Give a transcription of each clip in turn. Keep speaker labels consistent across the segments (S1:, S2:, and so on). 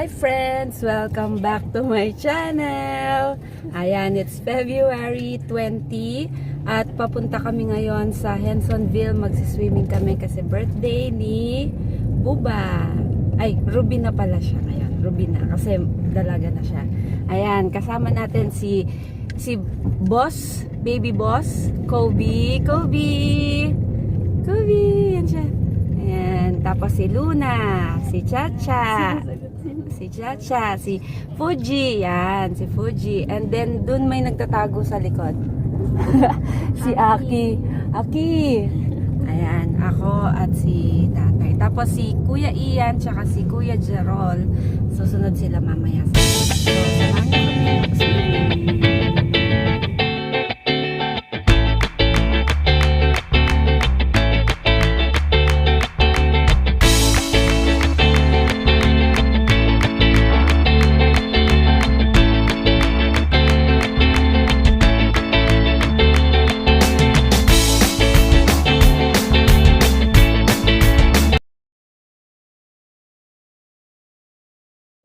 S1: Hi friends! Welcome back to my channel! Ayan, it's February 20 at papunta kami ngayon sa Hensonville. Magsiswimming kami kasi birthday ni Buba. Ay, Ruby na pala siya ngayon. Ruby na kasi dalaga na siya. Ayan, kasama natin si Boss, Baby Boss, Kobe. Yan siya. Ayan, tapos si Luna, si Chacha, si Fuji, yan, si Fuji. And then, dun may nagtatago sa likod. Si Aki. Ayan, ako at si tatay. Tapos si Kuya Ian, tsaka si Kuya Jerol. Susunod sila mamaya. So, samahan niyo kami mag-swimming.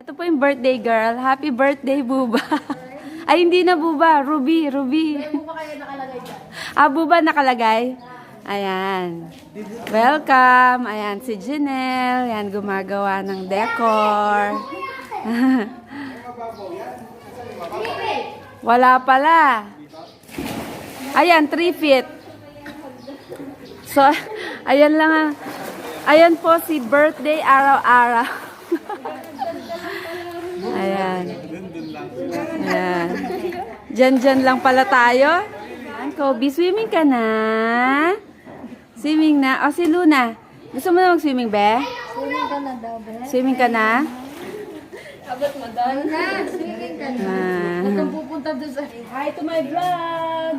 S1: Ito po yung birthday girl. Happy birthday, Buba. Ay, hindi na Buba. Ruby.
S2: Buba kaya nakalagay dyan.
S1: Buba nakalagay. Ayan. Welcome. Ayan, si Janelle. Ayan, gumagawa ng decor. Wala pala. Ayan, 3 feet. So, ayan lang. Ayan po si birthday araw-araw. Ayan. Ayan. Diyan lang pala tayo. Ayan, Kobe, swimming ka na? Swimming na? O, si Luna. Gusto mo na mag-swimming, be?
S2: Swimming ka na daw, be.
S1: Swimming ka na?
S2: Abot mo doon. Na, swimming ka na. Huwag kang pupunta doon sa...
S1: Hi to my vlog!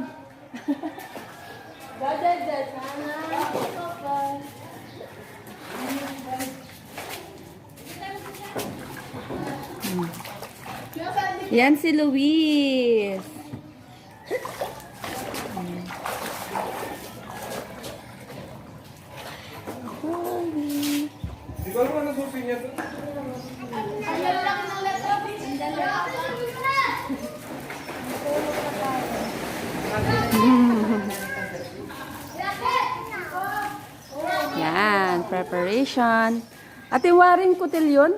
S1: Yan si Luis.
S3: Di ba naman nasusin niya ito?
S1: Yan, preparation. Ate Warin Kutil yun?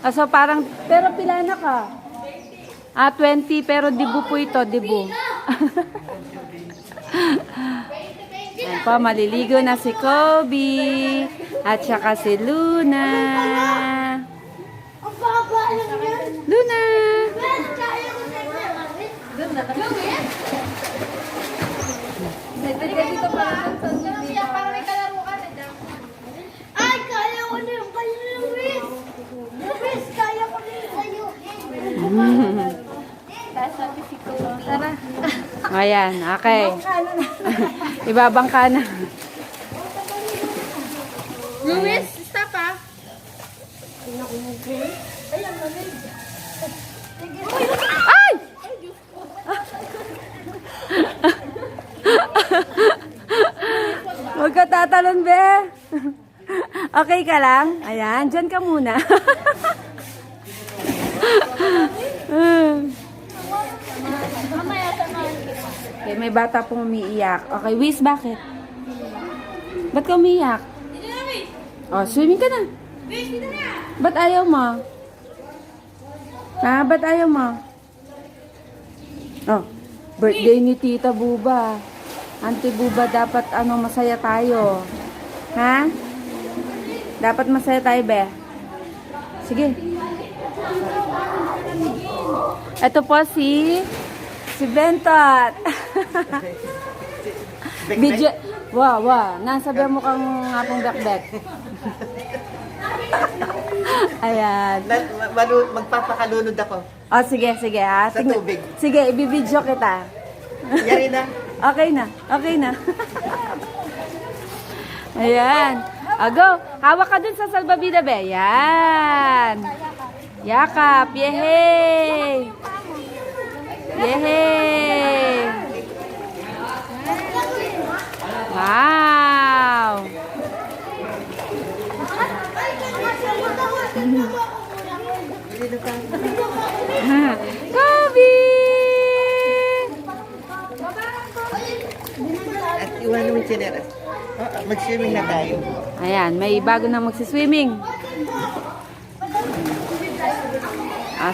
S1: So parang, pero pila na ka? 20, pero dibu po ito, dibu. Yan po, maliligo na si Kobe. At saka si Luna. Luna!
S2: Dito parang may kalaro ka na dyan. Ay, kaya ko na yung kayo, Luis. Luis, kaya ko na yung kayo. Sabi si Kobe. Tara.
S1: Ayan, okay. Ibabangka na.
S2: Luis, stop ah.
S1: Ay! Huwag ka tatalon, be. Okay ka lang? Ayan, dyan ka muna.
S2: Mamaya samahan kita.
S1: Okay, may bata pong umiiyak. Okay, Wiz, bakit? Ba't ka umiiyak? Oh, swimming ka na. Ba't ayaw mo? Ha? Ba't ayaw mo? Oh, birthday ni Tita Buba. Auntie Buba, dapat masaya tayo. Ha? Dapat masaya tayo, be. Sige. Ito po si Bentot. Video. Wow. Nasabi mo kang ngapong bekbek. Ayan.
S4: Magpapakalunod ako.
S1: Oh, sige ha.
S4: Sa tubig.
S1: Sige, ibibidyo kita.
S4: Yari na.
S1: Okay na. Ayan. Go. Hawak ka dun sa salbabida, be. Ayan. Yakap. Yehey. Wow. Kobe!
S4: At iwan mo yung chineras. Mag-swimming na tayo.
S1: Ayan, may bago na magsiswimming.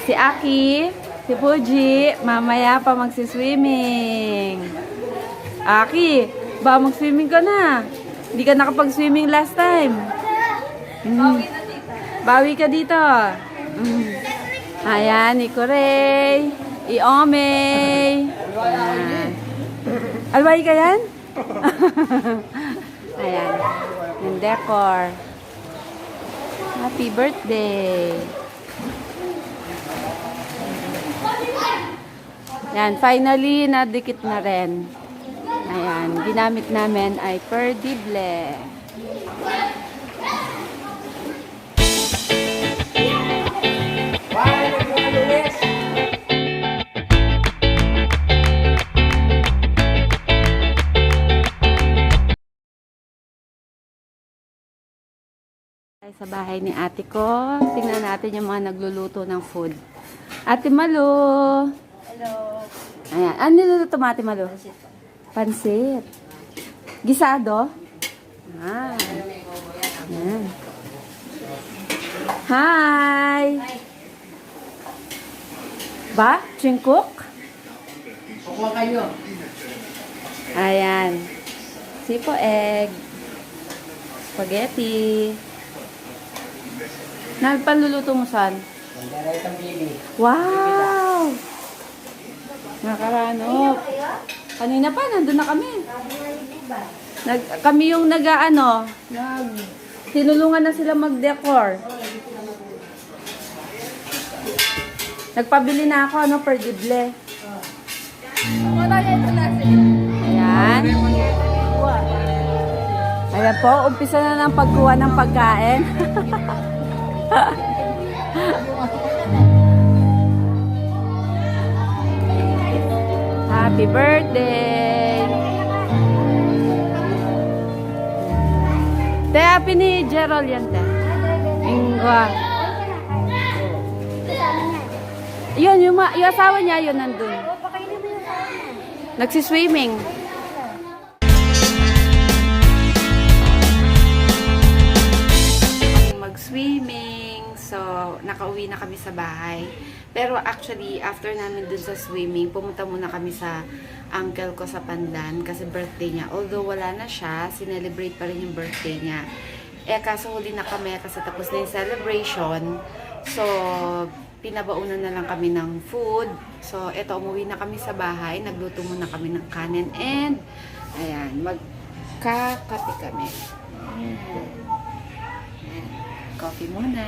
S1: Si Aki, si Fuji, mamaya pa magsiswimming. Aki, ba mag-swimming ka na? Hindi ka nakapag-swimming last time. Bawi ka dito. Ayan, ni Corey, i-Omey. Ayan. Alway ka yan? Ayan, yung decor. Happy birthday. Yan, finally, nadikit na rin. Ayan, ginamit namin ay perdible. Sa bahay ni ate ko, tingnan natin yung mga nagluluto ng food. Ate Malu!
S2: Hello.
S1: Ayan. Ano niluluto mo, Ate Malu? Pansit. Gisado? Ah. Ayan. Hi! Ba? Chingkok?
S4: Kukuha kayo.
S1: Ayan. Sipo egg. Spaghetti. Nagpanluluto mo saan? Wow! Nakaranop. Kanina pa, nandun na kami. Kami yung tinulungan na sila mag-decor. Nagpabili na ako, perdible. Ayan. Ayan po, umpisa na ng pagkuha ng pagkain. Happy birthday! Te, happy ni Gerald yan, te. Ingwa. Yun, yung asawa niya, yun nandun. Nagsiswimming. Mag-swimming. So, nakauwi na kami sa bahay. Pero actually, after namin dun sa swimming, pumunta muna kami sa uncle ko sa Pandan kasi birthday niya. Although wala na siya, sinelebrate pa rin yung birthday niya. Kaso huli na kami kasi tapos na yung celebration. So, pinabaunan na lang kami ng food. So, eto, umuwi na kami sa bahay. Nagluto muna kami ng kanin and ayan, magkakape kami. Ayan. Coffee muna.